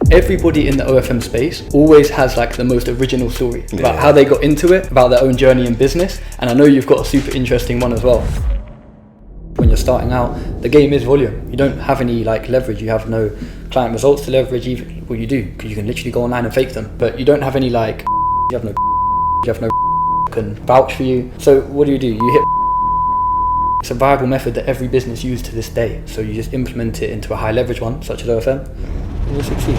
Everybody in the OFM space always has like the most original story about how they got into it, about their own journey in business, and I know you've got a super interesting one as well. When you're starting out, the game is volume. You don't have any like leverage, you have no client results to leverage, even well you do, because you can literally go online and fake them, but you don't have any like you have no can vouch for you. So what do? You hit. It's a viable method that every business uses to this day. So you just implement it into a high leverage one, such as OFM, and you'll succeed.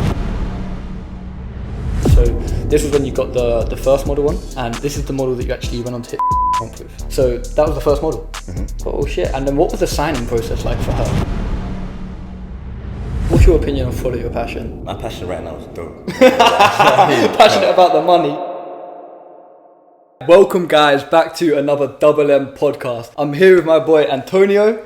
So this was when you got the first model one, and this is the model that you actually went on to hit with. So that was the first model. Oh shit! And then what was the signing process like for her? What's your opinion on follow your passion? My passion right now is dope. Passionate about the money. Welcome guys back to another Double M podcast. I'm here with my boy Antonio.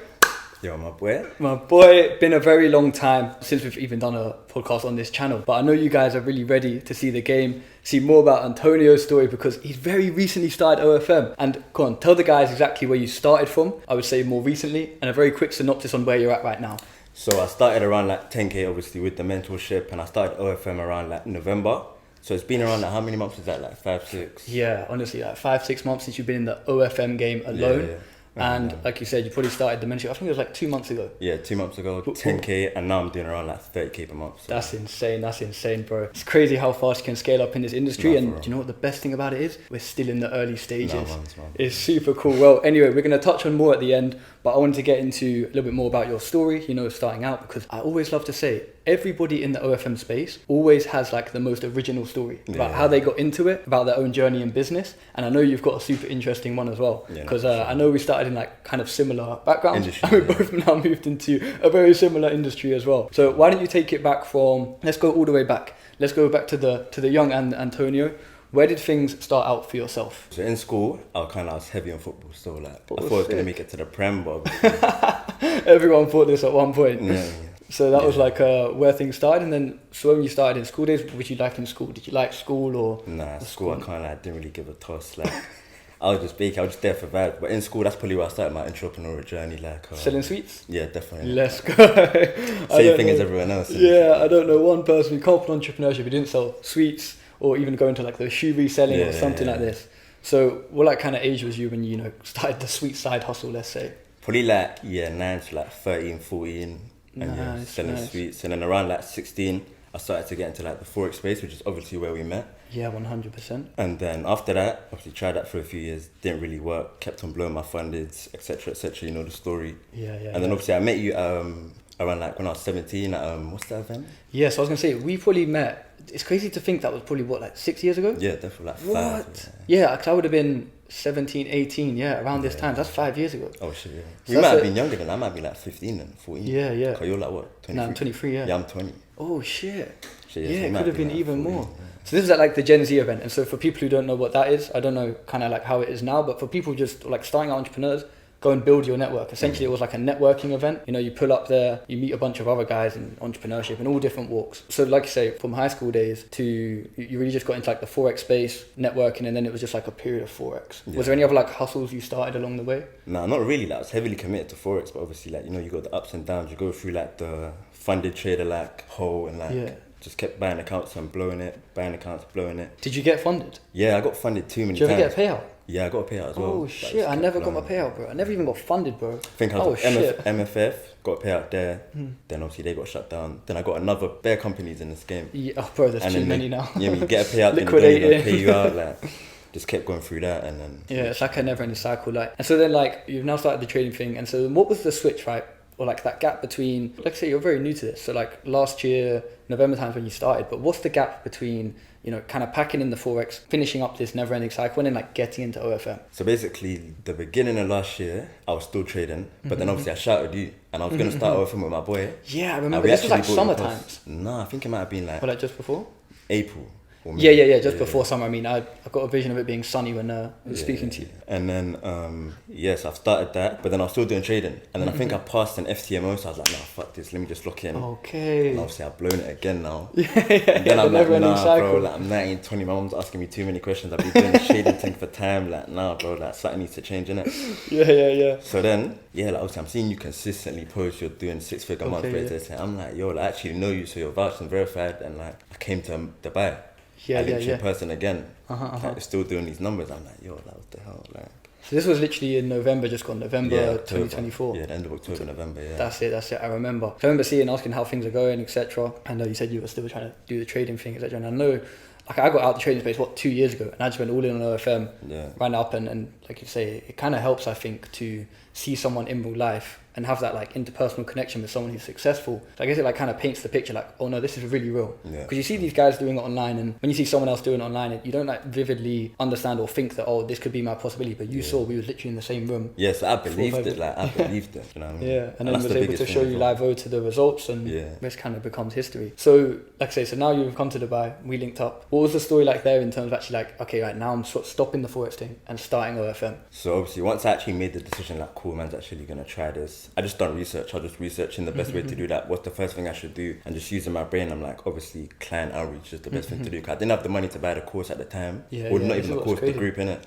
Yo, my boy. My boy, been a very long time since we've even done a podcast on this channel, but I know you guys are really ready to see the game, see more about Antonio's story, because he's very recently started OFM. And go on, tell the guys exactly where you started from, I would say more recently, and a very quick synopsis on where you're at right now. So I started around like 10k obviously with the mentorship, and I started OFM around like November. So it's been around like, how many months is that, like 5, 6? Yeah, honestly, like 5, 6 months since you've been in the OFM game alone. Yeah. And like you said, you probably started the mentorship, I think it was like 2 months ago. Yeah, 2 months ago, 10k, and now I'm doing around like 30k per month. So. That's insane, bro. It's crazy how fast you can scale up in this industry, and do you know what the best thing about it is? We're still in the early stages. Man. It's super cool. Well, anyway, we're going to touch on more at the end, but I wanted to get into a little bit more about your story, starting out, because I always love to say, everybody in the OFM space always has like the most original story about how they got into it, about their own journey in business, and I know you've got a super interesting one as well, because I know we started in like kind of similar backgrounds, and we both now moved into a very similar industry as well. So why don't you take it back from, let's go all the way back. Let's go back to the young Antonio. Where did things start out for yourself? So in school, I was heavy on football, so like I thought I was gonna make it to the Prem, but everyone thought this at one point. Yeah. So that was like where things started, and then so when you started in school days, what did you like in school? Did you like school or? Nah, school I didn't really give a toss. Like I was just there for vibes. But in school, that's probably where I started my entrepreneurial journey. Like selling sweets. Yeah, definitely. Let's go. Same thing as everyone else. Yeah, I don't know one person who can't put entrepreneurship who didn't sell sweets or even go into like the shoe reselling or something like this. So what like kind of age was you when you started the sweet side hustle? Let's say. Probably like 9 to like 13, 14. And selling sweets, and then around like 16 I started to get into like the Forex space, which is obviously where we met. Yeah, 100%. And then after that, obviously tried that for a few years, didn't really work, kept on blowing my fundeds, etc, etc, you know the story. Yeah. And then obviously I met you around like when I was 17 at what's that event? Yeah, so I was gonna say we probably met, it's crazy to think that was probably what, like 6 years ago? Yeah, definitely like 5. What? Yeah, because I would have been 17, 18, around this time. That's 5 years ago. Oh shit, yeah. So you might have been younger than that. I might be like 15 and 14. Yeah. Cause you're like what, 23? No, I'm 23, Yeah, I'm 20. Oh shit. So it could have been like even 14, more. So this is at like the Gen Z event, and so for people who don't know what that is, I don't know kind of like how it is now, but for people just like starting out entrepreneurs, go and build your network. Essentially, it was like a networking event. You pull up there, you meet a bunch of other guys in entrepreneurship in all different walks. So like you say, from high school days to, you really just got into like the Forex space, networking, and then it was just like a period of Forex. Yeah. Was there any other like hustles you started along the way? No, not really. Like I was heavily committed to Forex, but obviously like, you got the ups and downs. You go through like the funded trader like hole and like just kept buying accounts and blowing it, buying accounts, blowing it. Did you get funded? Yeah, I got funded too many times. Did you ever get a payout? Yeah, I got a payout as well. Oh shit, I never got my payout, bro. I never even got funded, bro. I think I was MFF, got a payout there. Then obviously they got shut down. Then I got another bare companies in this game. Yeah, bro, there's too many now. Yeah, you get a payout, then they're gonna pay you out. Like, just kept going through that, and then it's like a never-ending cycle. Like, and so then like you've now started the trading thing, and so what was the switch, right? Or like that gap between, like say you're very new to this, so like last year November times when you started, but what's the gap between kind of packing in the Forex, finishing up this never-ending cycle, and then like getting into OFM? So basically the beginning of last year I was still trading, but then obviously I shouted you and I was going to start OFM with my boy. Yeah, I remember this was like summer times. No, I think it might have been like just before? April. Yeah. Just before summer. I mean, I got a vision of it being sunny when I was speaking to you. And then, yes, I've started that, but then I was still doing trading. And then I think I passed an FTMO, so I was like, nah, fuck this, let me just lock in. Okay. And obviously I've blown it again now. And then I'm like, nah, cycle. bro, like I'm 19, 20, my mom's asking me too many questions. I've been doing this trading thing for time. Like, nah, bro, like something needs to change, innit? Yeah. So then, like obviously I'm seeing you consistently post, you're doing 6-figure month rates. I'm like, yo, like, I actually know you, so you're vouched and verified. And like, I came to Dubai. I linked you in person again. Like, still doing these numbers. I'm like, yo, like, what the hell? Like, so this was literally in November, just gone November 2024. Yeah, the end of October, November, yeah. That's it, I remember. So I remember asking how things are going, etc. I know you said you were still trying to do the trading thing, etc. And I know, like, I got out the trading space, 2 years ago, and I just went all in on OFM, ran up, and like you say, it kind of helps, I think, to see someone in real life and have that like interpersonal connection with someone who's successful. So I guess it like kind of paints the picture like, oh no, this is really real. Because you see these guys doing it online, and when you see someone else doing it online, you don't like vividly understand or think that, oh, this could be my possibility. But you saw we were literally in the same room. Yeah, so I believed it. Like I believed it. You know what I mean? Yeah, and then was able to show you live to the results, and this kind of becomes history. So like I say, so now you've come to Dubai. We linked up. What was the story like there in terms of actually like, okay, right now I'm sort of stopping the Forex thing and starting OFM? So obviously, once I actually made the decision, like, cool, man's actually gonna try this. I just done research. I was just researching the best way to do that. What's the first thing I should do? And just using my brain, I'm like, obviously, client outreach is the best thing to do. Cause I didn't have the money to buy the course at the time, or not even the course, the group, innit?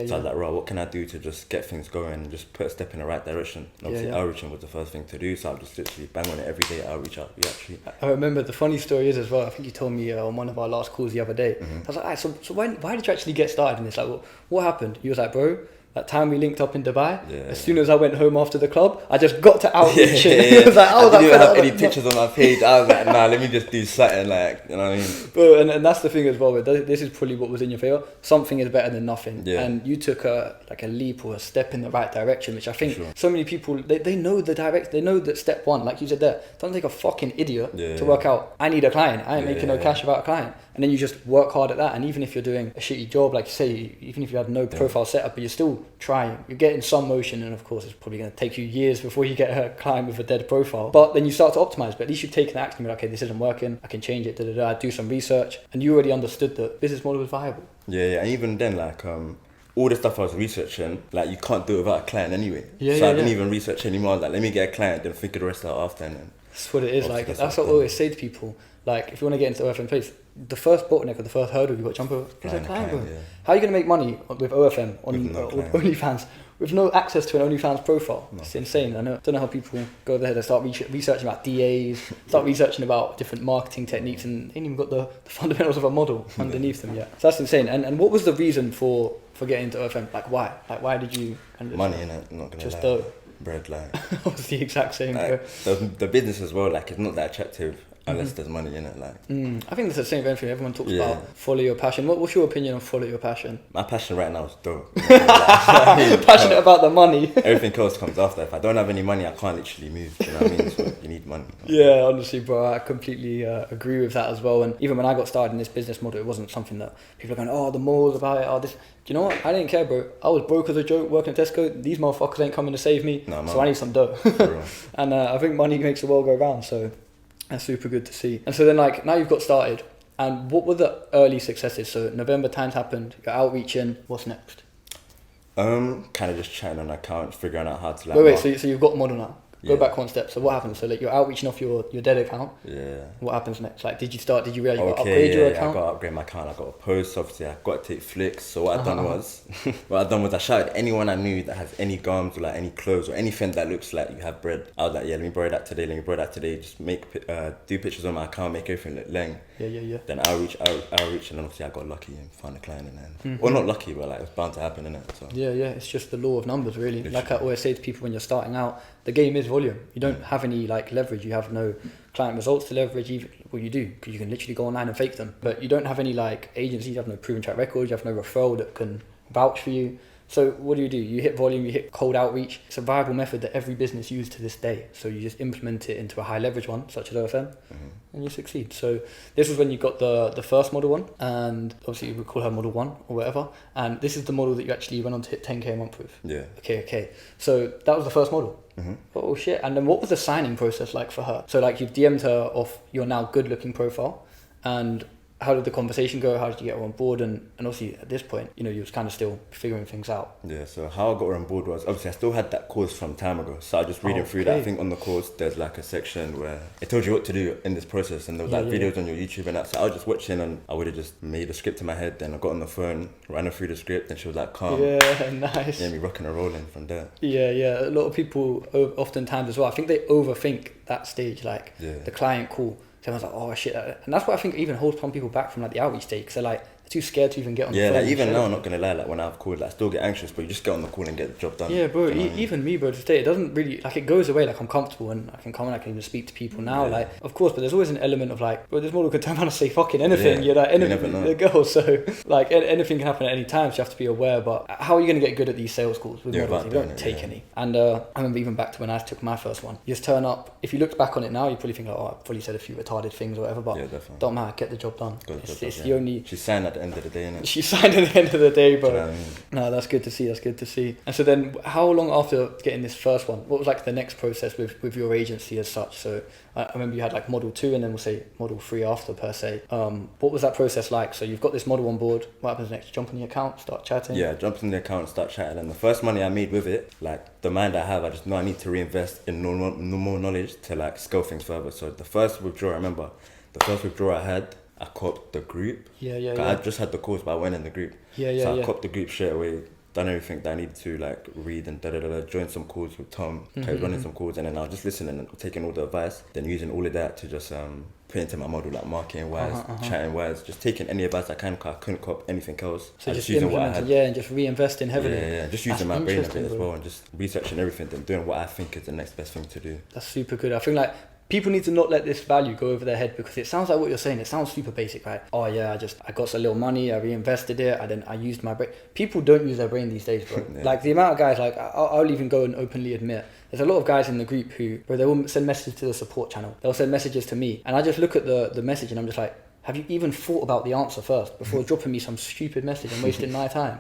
So I was like, right, what can I do to just get things going and just put a step in the right direction? And obviously, outreaching was the first thing to do. So I just literally bang on it every day. Outreach. I remember the funny story is as well. I think you told me on one of our last calls the other day. I was like, so why did you actually get started in this? Like, what happened? He was like, bro, that time we linked up in Dubai, as soon as I went home after the club, I just got to outreach. I was like, I didn't have any pictures on my page. I was like, nah, let me just do something, like, you know what I mean? Bro, and that's the thing as well. This is probably what was in your favour. Something is better than nothing. And you took a leap or a step in the right direction, which I think so many people, they know they know that step one, like you said there, don't take a fucking idiot to work out, I need a client. I ain't making no cash without a client. And then you just work hard at that. And even if you're doing a shitty job, like you say, even if you had no profile set up, but you're still trying, you're getting some motion. And of course, it's probably going to take you years before you get a client with a dead profile. But then you start to optimize. But at least you've taken action. You're like, okay, this isn't working. I can change it. Do some research. And you already understood that business model was viable. Yeah. And even then, like, all the stuff I was researching, like, you can't do it without a client anyway. So I didn't even research anymore. Like, let me get a client, then figure the rest out after. And then that's what it is. Like, that's what I always say to people. Like, if you want to get into OFM place, the first bottleneck or the first hurdle you've got to jump over is a client, bro. How are you going to make money with OFM on OnlyFans with no access to an OnlyFans profile? It's insane. I don't know how people go over there to start researching about DAs, start researching about different marketing techniques, and ain't even got the fundamentals of a model underneath them yet. So that's insane. And what was the reason for getting into OFM? Like, why? Like, why did you... Money, innit? I'm not going to lie. Just dough. Bread, like... I was the exact same. Like, the business as well, like, it's not that attractive. Unless there's money in it, like. I think that's the same thing. Everyone talks about follow your passion. What's your opinion on follow your passion? My passion right now is dope. Passionate about the money. Everything else comes after. If I don't have any money, I can't literally move. You know what I mean? So you need money. Yeah, honestly, bro, I completely agree with that as well. And even when I got started in this business model, it wasn't something that people are going, oh, the malls about it, oh, this. Do you know what? I didn't care, bro. I was broke as a joke working at Tesco. These motherfuckers ain't coming to save me. So I need some dough. And I think money makes the world go round. So that's super good to see. And so then, like, now you've got started. And what were the early successes? So November times happened. You're outreaching. What's next? Kind of just chatting on account, figuring out how to like. Wait. So you've got model now. Go back one step. So what happens? So like you're outreaching off your dead account. Yeah. What happens next? Like, did you realize you got to upgrade your account? I got to upgrade my account. I got to post. Obviously, I got to take flicks. So what I done was I shouted anyone I knew that has any gums or like any clothes or anything that looks like you have bread. I was like, yeah, let me borrow that today. Just make do pictures on my account, make everything look leng. Yeah. Then outreach, and then obviously I got lucky and found a client, and then well, not lucky, but like it was bound to happen, innit? So yeah, it's just the law of numbers, really. Literally. Like I always say to people when you're starting out, the game is volume. You don't have any like leverage. You have no client results to leverage. Even well, you do, because you can literally go online and fake them. But you don't have any like agencies. You have no proven track record. You have no referral that can vouch for you. So what do? You hit volume, you hit cold outreach. It's a viable method that every business uses to this day. So you just implement it into a high leverage one, such as OFM, and you succeed. So this was when you got the first model one, and obviously you would call her model 1 or whatever. And this is the model that you actually went on to hit 10k a month with. Yeah. Okay. So that was the first model. Oh shit. And then what was the signing process like for her? So like you've DM'd her off your now good looking profile, and how did the conversation go? How did you get her on board? And obviously at this point, you know, you was kind of still figuring things out. Yeah, so how I got her on board was, obviously I still had that course from time ago, so I just reading through that. I think on the course there's like a section where it tells you what to do in this process, and there was like videos on your YouTube and that. So I was just watching, and I would have just made a script in my head. Then I got on the phone, ran her through the script, and she was like calm. Yeah, nice. Yeah, me rocking and rolling from there. Yeah. A lot of people oftentimes as well, I think they overthink that stage, like the client call. So everyone's like, oh shit, and that's what I think even holds some people back from like the outreach stage, because they're like, they're too scared to even get on the phone. Yeah, like even now, I'm not gonna lie, like when I've called, like I still get anxious, but you just get on the call and get the job done. Yeah, bro, even me, bro, to stay, it doesn't really, like, it goes away, like I'm comfortable and I can come and I can even speak to people now, like, of course, but there's always an element of like, bro, this model could turn around and say fucking anything, you're like, anything, the girl, so like anything can happen at any time, so you have to be aware. But how are you gonna get good at these sales calls with models? You don't take any. And I remember even back to when I took my first one, you just turn up. If you look back on it now, you probably think like, oh, I probably said a few retarded things or whatever, but don't matter, get the job done. It's the only. She signed at the end of the day, innit? She signed at the end of the day, bro. You know what I mean? No, that's good to see. And so then, how long after getting this first one, what was like the next process with your agency as such? So I remember you had like model 2 and then we'll say model 3 after per se. What was that process like? So you've got this model on board. What happens next? Jump on the account, start chatting? Yeah, jump on the account, start chatting. And the first money I made with it, like the mind I have, I just know I need to reinvest in more knowledge to like scale things further. So the first withdrawal I had, I copped the group. I just had the course, but I went in the group. So I copped the group straight away, done everything that I needed to, like read and joined some calls with Tom, running some calls, and then I was just listening and taking all the advice, then using all of that to just put into my model, like marketing wise, chatting wise, just taking any advice I can, because I couldn't cop anything else. So just using what I had. And just reinvesting heavily. Yeah, just using my brain a bit as well, and just researching everything and doing what I think is the next best thing to do. That's super good. I think like people need to not let this value go over their head, because it sounds like what you're saying, it sounds super basic, right? Oh yeah, I got some little money, I reinvested it, I used my brain. People don't use their brain these days, bro. Like the amount of guys, like I'll even go and openly admit, there's a lot of guys in the group who, bro, they will send messages to the support channel, they'll send messages to me, and I just look at the message and I'm just like, have you even thought about the answer first before dropping me some stupid message and wasting my time?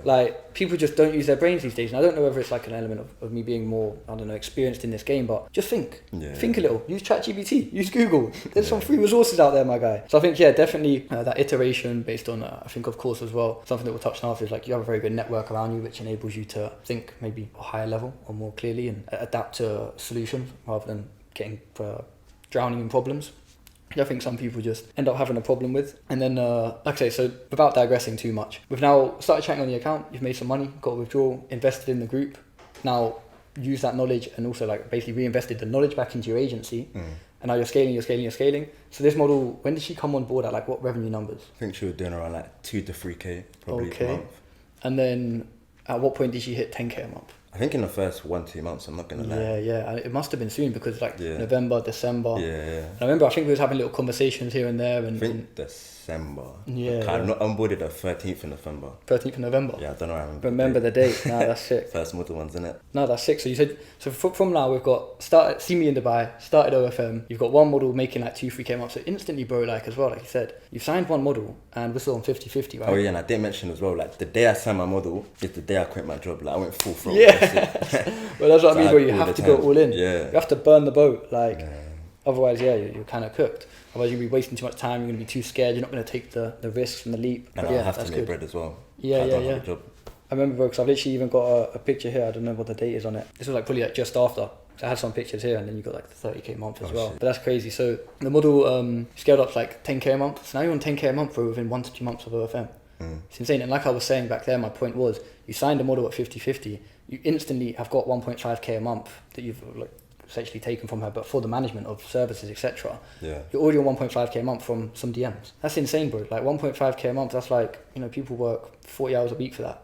Like, people just don't use their brains these days. And I don't know whether it's like an element of me being more, I don't know, experienced in this game, but just think. Think a little. Use ChatGPT. Use Google. There's some free resources out there, my guy. So I think, definitely that iteration based on, I think, of course, as well, something that we'll touch on after is like you have a very good network around you, which enables you to think maybe a higher level or more clearly and adapt to solutions rather than getting drowning in problems. I think some people just end up having a problem with. And then, like I say, so without digressing too much, we've now started chatting on the account, you've made some money, got a withdrawal, invested in the group, now use that knowledge and also like basically reinvested the knowledge back into your agency. And now you're scaling. So this model, when did she come on board at, like what revenue numbers? I think she was doing around like 2 to 3K probably a month. And then at what point did she hit 10K a month? I think in the first 1-2 months, I'm not gonna lie. Yeah. It must have been soon because like November, December. Yeah. I remember, I think we was having little conversations here and there. And I think December. Yeah. I'm not onboarded the 13th of November. 13th of November. Yeah, I don't know. I remember the date. Nah, that's sick. First model ones, innit? No, that's sick. So you said, so from now we've got started See Me in Dubai, started OFM. You've got one model making like 2-3K months. So instantly, bro, like as well, like you said, you signed one model and we're still on 50-50, right? Oh yeah, and I did mention as well, like the day I signed my model is the day I quit my job. Like I went full throttle. Yeah. Well, that's what I mean, bro. You have to go all in. Yeah. You have to burn the boat. Like, otherwise, you're kind of cooked. Otherwise, you'll be wasting too much time. You're going to be too scared. You're not going to take the risks and the leap. And I have to make bread as well. Yeah. I remember, bro, because I've literally even got a picture here. I don't know what the date is on it. This was like probably like just after. So I had some pictures here, and then you got like the 30K a month as well. Shit. But that's crazy. So the model scaled up to like 10K a month. So now you're on 10K a month for within 1 to 2 months of OFM. It's insane. And like I was saying back there, my point was, you signed a model at 50-50, you instantly have got 1.5K a month that you've like essentially taken from her, but for the management of services, etc. You're already on 1.5K a month from some DMs. That's insane, bro. Like 1.5K a month, that's like, people work 40 hours a week for that.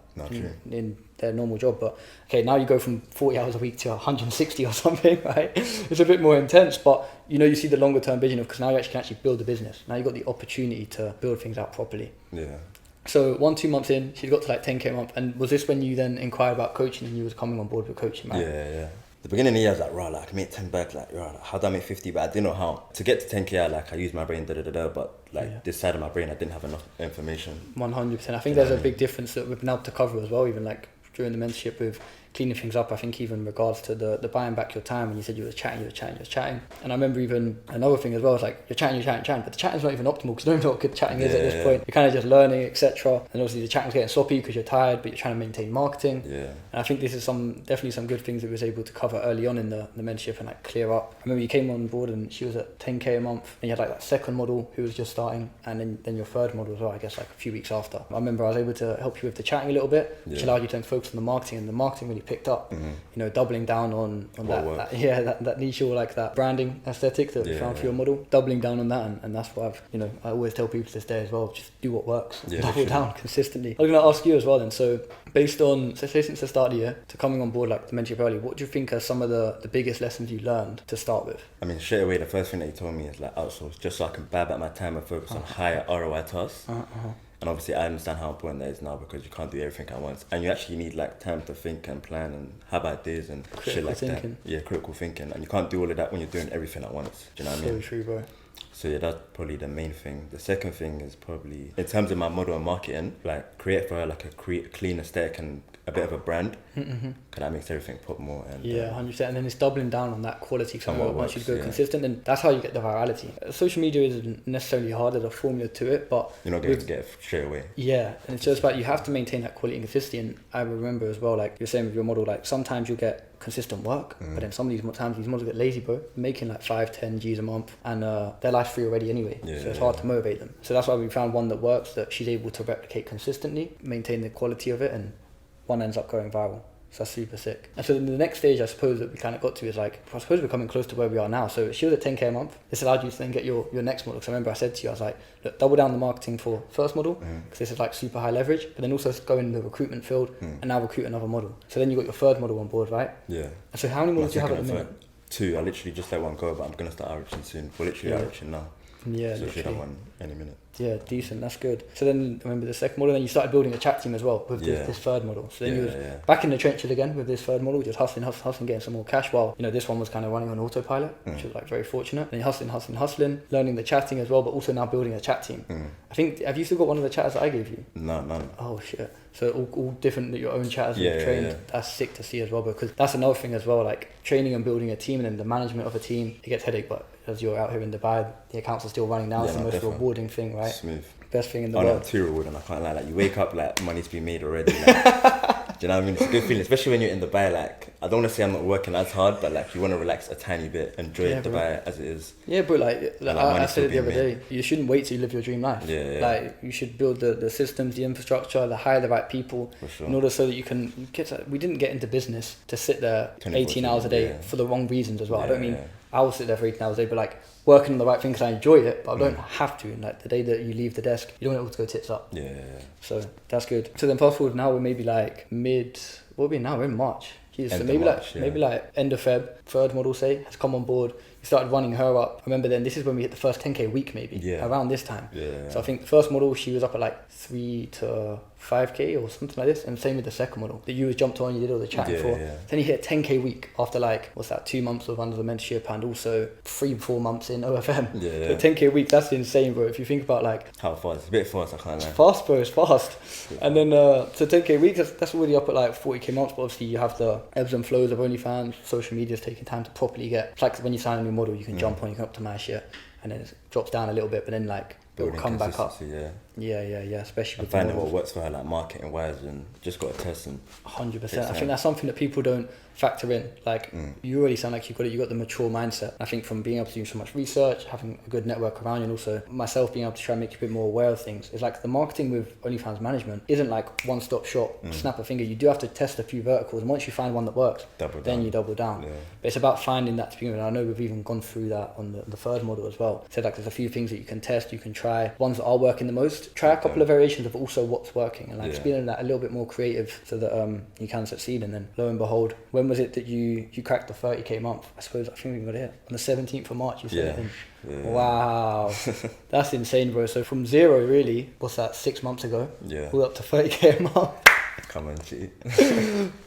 In their normal job. But okay, now you go from 40 hours a week to 160 or something, right? It's a bit more intense, but you see the longer term vision of, because now you can actually build a business. Now you've got the opportunity to build things out properly. So 1-2 months in, she's got to like 10K a month. And was this when you then inquired about coaching and you was coming on board with coaching, man? Yeah. The beginning of the year, I was like, right, like I can make 10 bags, like, right, how do I make 50? But I didn't know how. To get to 10K, I used my brain, but this side of my brain, I didn't have enough information. 100%. I think there's a big difference that we've been able to cover as well, even like during the mentorship with cleaning things up. I think even in regards to the buying back your time, when you said you were chatting. And I remember even another thing as well, is like you're chatting, but the chatting's not even optimal because you don't even know what good chatting is at this point. You're kind of just learning, etc. And obviously the chatting's getting sloppy because you're tired, but you're trying to maintain marketing. Yeah. And I think this is definitely some good things that we was able to cover early on in the mentorship and like clear up. I remember you came on board and she was at 10k a month, and you had like that second model who was just starting, and then your third model as well, I guess like a few weeks after. I remember I was able to help you with the chatting a little bit, which allowed you to then focus on the marketing, and the marketing really picked up. You know, doubling down on that niche, or like that branding aesthetic that we found for your model, doubling down on that, and that's what I always tell people to this day as well, just do what works, double down consistently. I was going to ask you as well then, so based on, so say since the start of the year to coming on board like the mentorship early, what do you think are some of the biggest lessons you learned to start with? I mean, straight away, the first thing that you told me is like outsource, just so I can buy back my time and focus on higher ROI tasks. And obviously I understand how important that is now, because you can't do everything at once, and you actually need like time to think and plan and have ideas and shit like that. Yeah, critical thinking, and you can't do all of that when you're doing everything at once. Do you know what I mean? So true, bro. So yeah, that's probably the main thing. The second thing is probably, in terms of my model and marketing, like create for her like a clean aesthetic and a bit of a brand, because that makes everything pop more. And 100%. And then it's doubling down on that quality. So once you go consistent, and that's how you get the virality. Social media isn't necessarily hard, there's a formula to it, but you're not going to get it straight away. Yeah, and it's just about, you have to maintain that quality and consistency. And I remember as well, like you're saying with your model, like sometimes you'll get consistent work, but then some of these times these models get lazy, bro, making like 5-10 G's a month, and their life's free already anyway, so it's hard to motivate them. So that's why we found one that works, that she's able to replicate consistently, maintain the quality of it, and one ends up going viral. So that's super sick. And so then the next stage, I suppose, that we kind of got to is like, I suppose we're coming close to where we are now. So she was at 10k a month. This allowed you to then get your next model. Because I remember I said to you, I was like, look, double down the marketing for first model, because this is like super high leverage, but then also go in the recruitment field and now recruit another model. So then you got your third model on board, right? Yeah. And so how many models do you have at the minute? 2. I literally just let one go, but I'm going to start averaging soon. We're literally averaging now. Yeah, so we should have one any minute. Yeah, decent, that's good. So then I remember the second model, then you started building a chat team as well with this third model. So then you was back in the trenches again with this third model, just hustling, getting some more cash, while this one was kind of running on autopilot, which was like very fortunate. Then you're hustling, learning the chatting as well, but also now building a chat team. I think, have you still got one of the chatters that I gave you? No, none. Oh shit. So all different, your own chatters you've trained. Yeah. That's sick to see as well, because that's another thing as well, like training and building a team, and then the management of a team, it gets headache, but as you're out here in Dubai, the accounts are still running now. It's the most rewarding thing, right? Smooth. Best thing in the world. Not too rewarding, I can't lie. Like you wake up like money's been made already. Like, do you know what I mean? It's a good feeling, especially when you're in Dubai. Like I don't want to say I'm not working as hard, but like you want to relax a tiny bit, enjoy Dubai as it is. Yeah, but like I said it the other day, you shouldn't wait till you live your dream life. Like you should build the systems, the infrastructure, hire the right people, in order so that you can get. We didn't get into business to sit there 18 hours a day for the wrong reasons as well. I don't mean I will sit there for 18 hours a day, but like working on the right thing because I enjoy it, but I don't have to. And like the day that you leave the desk, you don't want it all to go tits up. So that's good. So then fast forward now, we're maybe like what are we now? We're in March. So maybe like end of Feb, third model has come on board. We started running her up. I remember then this is when we hit the first 10k a week maybe, around this time. So I think the first model, she was up at like 3 to 5k or something like this, and same with the second model that you was jumped on, you did all the chatting for. Then you hit 10k a week after like, what's that, 2 months of under the mentorship and also 3-4 months in OFM. So 10k a week, that's insane, bro. If you think about like how fast, it's a bit fast, I can't lie. It's fast, bro, it's fast. And then so 10k a week, that's already up at like 40k months, but obviously you have the ebbs and flows of OnlyFans. Social media's taking time to properly get, it's like when you sign a new model, you can jump on, you can optimize shit, and then it drops down a little bit, but then like it will come back up. Especially with finding what works for her, like marketing wise, and just got to test. And 100%. I think that's something that people don't factor in. Like you already sound like you got the mature mindset. I think from being able to do so much research, having a good network around you, and also myself being able to try and make you a bit more aware of things. It's like the marketing with OnlyFans management isn't like one stop shop, snap a finger. You do have to test a few verticals, and once you find one that works, then you double down. But it's about finding that to begin with. And I know we've even gone through that on the third model as well. So like there's a few things that you can test, you can try. Ones that are working the most, try a couple of variations of also what's working, and like just being that a little bit more creative so that you can succeed. And then lo and behold, when was it that you cracked the 30k month? I suppose I think we got it on the 17th of March. You said it in. Wow, that's insane, bro. So from zero, really, what's that, 6 months ago? All up to 30k a month. Come on, G.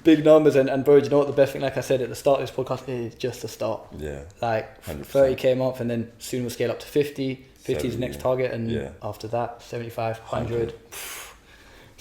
Big numbers, and bro, do you know what the best thing, like I said at the start of this podcast, is just to start. Like 100%. 30k a month, and then soon we'll scale up to 50. 50 is the next target, and after that 75, 100.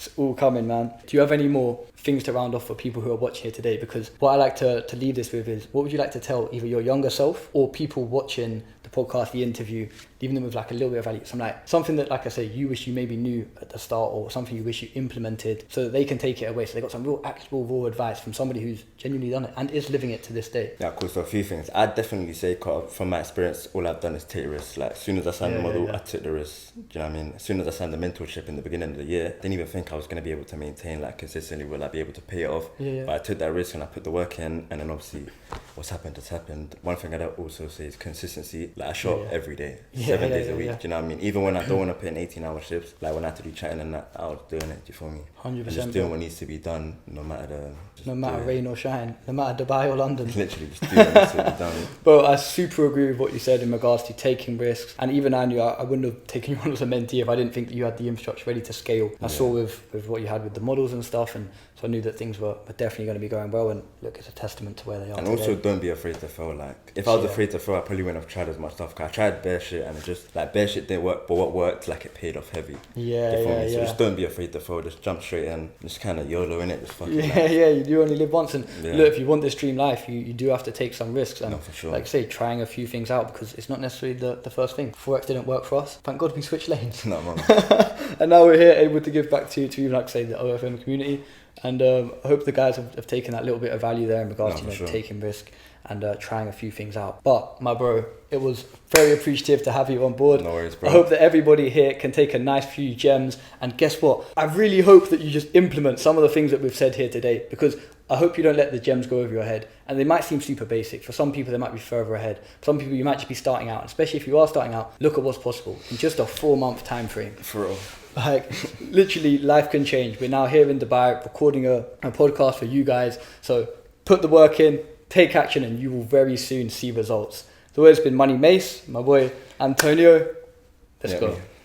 It's all coming, man. Do you have any more things to round off for people who are watching here today? Because what I like to leave this with is, what would you like to tell either your younger self or people watching the podcast, the interview, leaving them with like a little bit of value? Something that, like I say, you wish you maybe knew at the start, or something you wish you implemented so that they can take it away. So they got some real actionable, raw advice from somebody who's genuinely done it and is living it to this day. Yeah, cool. So a few things. I'd definitely say, from my experience, all I've done is take risks. Like, as soon as I signed the model, I took the risk. Do you know what I mean? As soon as I signed the mentorship in the beginning of the year, didn't even think I was going to be able to maintain like consistently. Will I be able to pay it off? But I took that risk and I put the work in, and then obviously what's happened has happened. One thing I'd also say is consistency. Like, I show up every day, 7 days a week. Do you know what I mean? Even when I don't want to put in 18-hour shifts, like when I have to do chatting and that, I was doing it. Do you feel me? 100%. And just doing what needs to be done, no matter rain or shine, no matter Dubai or London. Literally just doing what needs to be done. But I super agree with what you said in regards to taking risks. And even I knew I wouldn't have taken you on as a mentee if I didn't think that you had the infrastructure ready to scale. I saw with what you had with the models and stuff, and so I knew that things were definitely going to be going well. And look, it's a testament to where they are and today. Also, don't be afraid to fail. Like, if I was afraid to fail, I probably wouldn't have tried as much stuff. Cause I tried bare shit, and just like bare shit didn't work, but what worked, like, it paid off heavy. So just don't be afraid to fail. Just jump straight in. Just kind of YOLO in it. Just fucking you do only live once. And look, if you want this dream life, you do have to take some risks. And for sure. Like I say, trying a few things out, because it's not necessarily the first thing. Forex didn't work for us. Thank God we switched lanes. No, man. And now we're here able to give back to even, like I say, the OFM community. And I hope the guys have taken that little bit of value there in regards to taking risk and trying a few things out. But my bro, it was very appreciative to have you on board. No worries, bro. I hope that everybody here can take a nice few gems. And guess what? I really hope that you just implement some of the things that we've said here today, because I hope you don't let the gems go over your head. And they might seem super basic. For some people, they might be further ahead. For some people, you might just be starting out. Especially if you are starting out, look at what's possible in just a 4-month time frame. For real. Like, literally, life can change. We're now here in Dubai recording a podcast for you guys. So put the work in, take action, and you will very soon see results. The word's been Money Mace, my boy Antonio. Let's go.